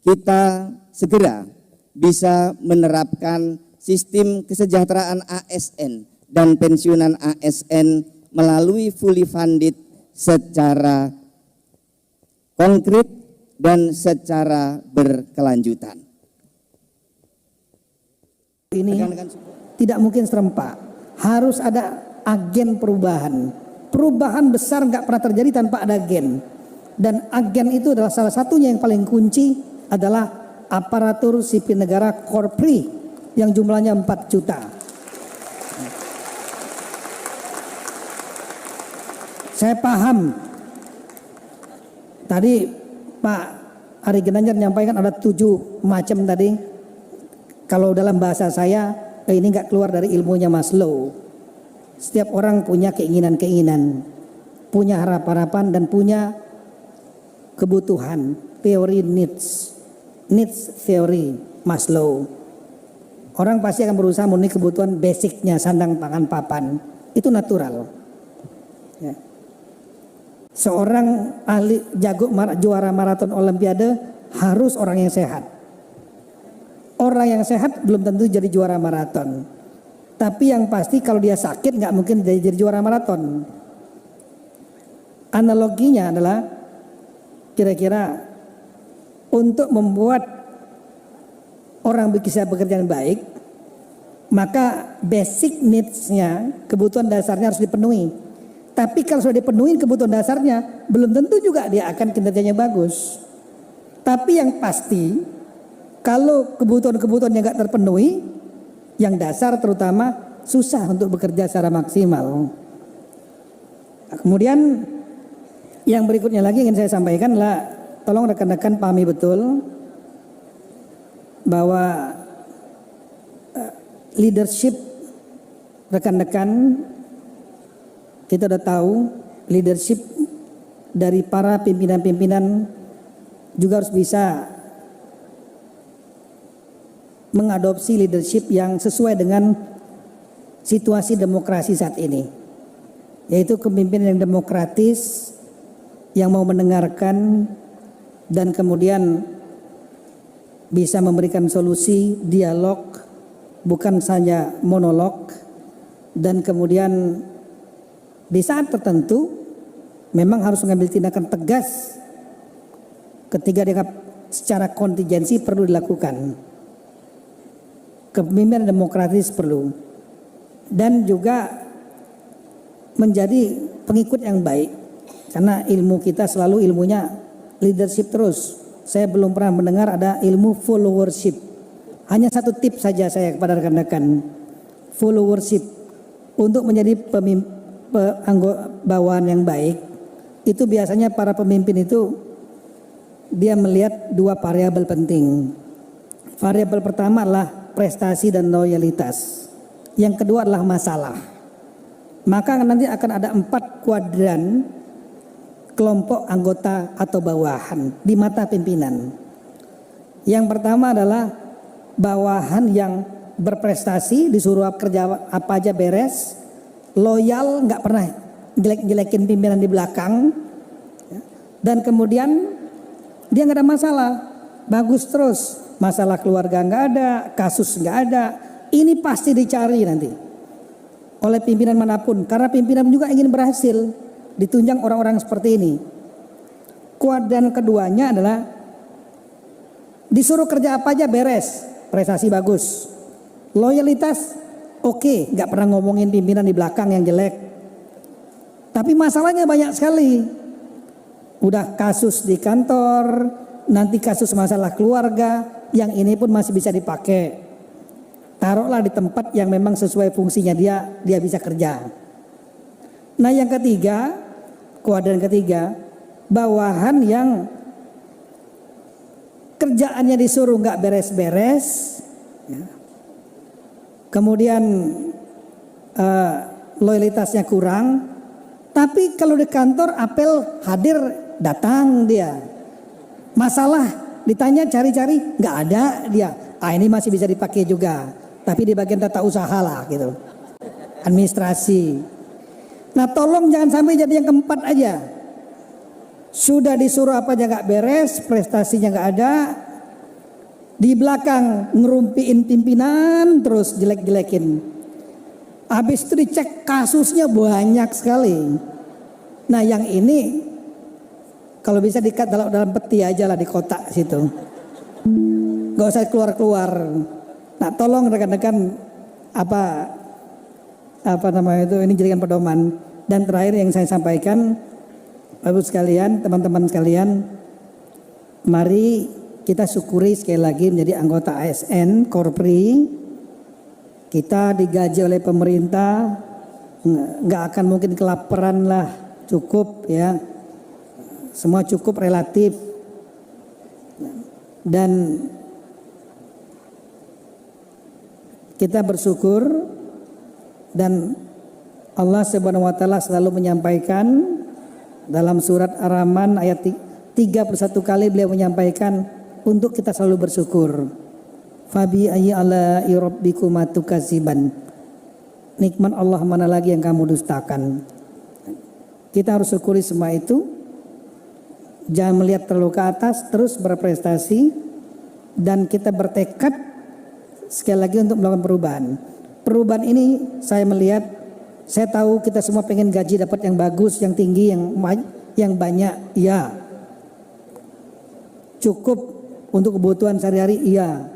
kita segera bisa menerapkan sistem kesejahteraan ASN dan pensiunan ASN melalui fully funded secara konkret dan secara berkelanjutan. Ini tidak mungkin serempak, harus ada agen perubahan. Perubahan besar nggak pernah terjadi tanpa ada agen. Dan agen itu adalah salah satunya yang paling kunci adalah aparatur sipil negara Korpri yang jumlahnya 4 juta. Saya paham tadi Pak Ari Ginanjar menyampaikan ada 7 macam tadi. Kalau dalam bahasa saya ini nggak keluar dari ilmunya Maslow. Setiap orang punya keinginan-keinginan, punya harapan-harapan dan punya kebutuhan. Teori needs theory Maslow. Orang pasti akan berusaha memenuhi kebutuhan basicnya, sandang, pangan, papan. Itu natural. Ya. Seorang ahli juara maraton olimpiade harus orang yang sehat. Orang yang sehat belum tentu jadi juara maraton. Tapi yang pasti kalau dia sakit nggak mungkin jadi juara maraton. Analoginya adalah kira-kira untuk membuat orang bisa bekerja dengan baik, maka basic needs-nya, kebutuhan dasarnya harus dipenuhi. Tapi kalau sudah dipenuhi kebutuhan dasarnya, belum tentu juga dia akan kinerjanya bagus. Tapi yang pasti, kalau kebutuhan-kebutuhan yang nggak terpenuhi, yang dasar terutama susah untuk bekerja secara maksimal. Nah, kemudian yang berikutnya lagi ingin saya sampaikan adalah tolong rekan-rekan pahami betul bahwa leadership rekan-rekan kita udah tahu leadership dari para pimpinan-pimpinan juga harus bisa mengadopsi leadership yang sesuai dengan situasi demokrasi saat ini, yaitu kepemimpinan yang demokratis, yang mau mendengarkan dan kemudian bisa memberikan solusi, dialog, bukan saja monolog, dan kemudian di saat tertentu memang harus mengambil tindakan tegas ketika dianggap secara kontingensi perlu dilakukan. Kepemimpinan demokratis perlu, dan juga menjadi pengikut yang baik, karena ilmu kita selalu ilmunya leadership terus. Saya belum pernah mendengar ada ilmu followership. Hanya satu tips saja saya kepada rekan-rekan, followership untuk menjadi bawahan yang baik. Itu biasanya para pemimpin itu dia melihat 2 variabel penting. Variabel pertama adalah prestasi dan loyalitas. Yang kedua adalah masalah. Maka nanti akan ada 4 kuadran kelompok anggota atau bawahan di mata pimpinan. Yang pertama adalah bawahan yang berprestasi, disuruh kerja apa aja beres, loyal, nggak pernah jelek-jelekin pimpinan di belakang, dan kemudian dia nggak ada masalah, bagus terus. Masalah keluarga nggak ada, kasus nggak ada. Ini pasti dicari nanti oleh pimpinan manapun, karena pimpinan juga ingin berhasil, ditunjang orang-orang seperti ini. Kuadran keduanya adalah disuruh kerja apa aja beres, prestasi bagus, loyalitas oke, nggak pernah ngomongin pimpinan di belakang yang jelek. Tapi masalahnya banyak sekali. Udah kasus di kantor, nanti kasus masalah keluarga, yang ini pun masih bisa dipakai. Taruhlah di tempat yang memang sesuai fungsinya dia bisa kerja. Nah yang ketiga, kuadran ketiga, bawahan yang kerjaannya disuruh nggak beres-beres, ya. Kemudian loyalitasnya kurang, tapi kalau di kantor apel hadir datang dia, masalah ditanya cari-cari nggak ada dia. Ini masih bisa dipakai juga, tapi di bagian tata usaha lah gitu, administrasi. Nah tolong jangan sampai jadi yang keempat aja. Sudah disuruh apa aja nggak beres, prestasinya nggak ada, Di belakang ngerumpiin pimpinan terus jelek-jelekin. Habis itu dicek kasusnya banyak sekali. Nah yang ini kalau bisa dikat dalam peti aja lah di kotak situ. Gak usah keluar-keluar. Nah tolong rekan-rekan apa namanya itu, ini jadikan pedoman. Dan terakhir yang saya sampaikan, Bapak sekalian, teman-teman sekalian, mari kita syukuri sekali lagi menjadi anggota ASN Korpri. Kita digaji oleh pemerintah, nggak akan mungkin kelaparan lah, cukup ya, semua cukup relatif. Dan kita bersyukur, dan Allah Subhanahu wa taala selalu menyampaikan dalam surat Ar-Rahman ayat 31 kali beliau menyampaikan untuk kita selalu bersyukur. Fabi ayyi ala rabbikuma tukadziban. Nikmat Allah mana lagi yang kamu dustakan. Kita harus syukuri semua itu. Jangan melihat terlalu ke atas, terus berprestasi, dan kita bertekad sekali lagi untuk melakukan perubahan. Perubahan ini saya melihat, saya tahu kita semua pengen gaji dapat yang bagus, yang tinggi, yang banyak, ya. Cukup untuk kebutuhan sehari-hari, iya.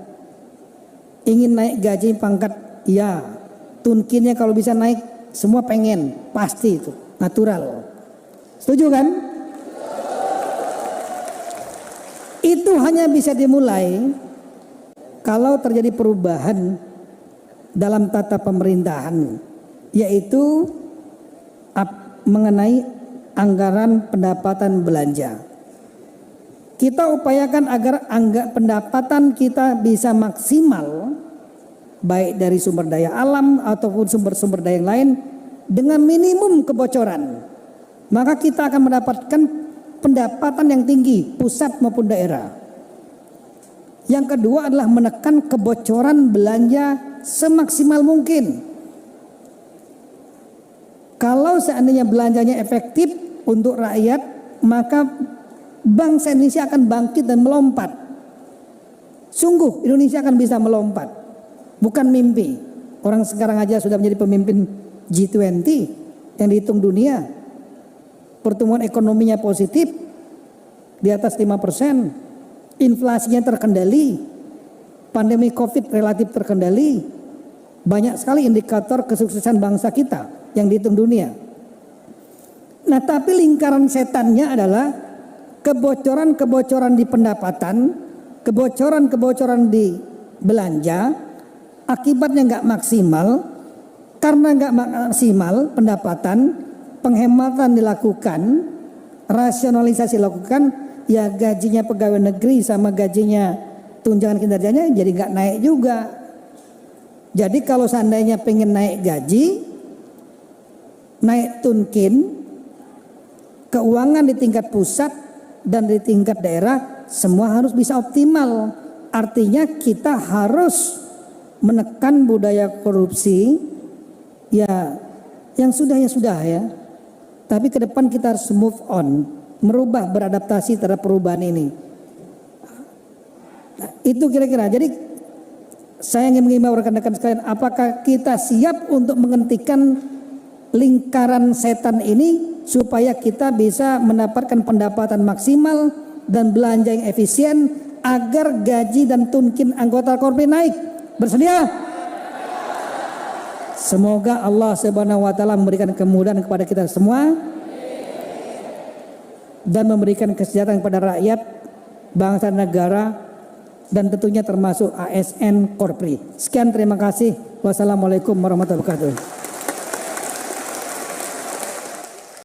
Ingin naik gaji pangkat, iya. Tunkinnya kalau bisa naik, semua pengen, pasti itu, natural. Setuju kan? Itu hanya bisa dimulai kalau terjadi perubahan dalam tata pemerintahan, yaitu mengenai anggaran pendapatan belanja. Kita upayakan agar pendapatan kita bisa maksimal, baik dari sumber daya alam ataupun sumber-sumber daya yang lain, dengan minimum kebocoran. Maka kita akan mendapatkan pendapatan yang tinggi, pusat maupun daerah. Yang kedua adalah menekan kebocoran belanja semaksimal mungkin. Kalau seandainya belanjanya efektif untuk rakyat, maka bangsa Indonesia akan bangkit dan melompat. Sungguh Indonesia akan bisa melompat, bukan mimpi. Orang sekarang aja sudah menjadi pemimpin G20 yang dihitung dunia. Pertumbuhan ekonominya positif di atas 5%, inflasinya terkendali, pandemi COVID relatif terkendali. Banyak sekali indikator kesuksesan bangsa kita yang dihitung dunia. Nah, tapi lingkaran setannya adalah kebocoran-kebocoran di pendapatan, kebocoran-kebocoran di belanja, akibatnya nggak maksimal. Karena nggak maksimal pendapatan, penghematan dilakukan, rasionalisasi dilakukan, ya gajinya pegawai negeri sama gajinya tunjangan kinerjanya jadi nggak naik juga. Jadi kalau seandainya pengen naik gaji, naik tunkin, keuangan di tingkat pusat dan di tingkat daerah semua harus bisa optimal. Artinya kita harus menekan budaya korupsi, ya yang sudah ya. Tapi ke depan kita harus move on, merubah, beradaptasi terhadap perubahan ini. Nah, itu kira-kira. Jadi saya ingin mengimbau rekan-rekan sekalian, apakah kita siap untuk menghentikan lingkaran setan ini supaya kita bisa mendapatkan pendapatan maksimal dan belanja yang efisien agar gaji dan tunkin anggota Korpri naik. Bersedia? Semoga Allah Subhanahu wa taala memberikan kemudahan kepada kita semua dan memberikan kesejahteraan kepada rakyat, bangsa dan negara, dan tentunya termasuk ASN Korpri. Sekian, terima kasih. Wassalamualaikum warahmatullahi wabarakatuh.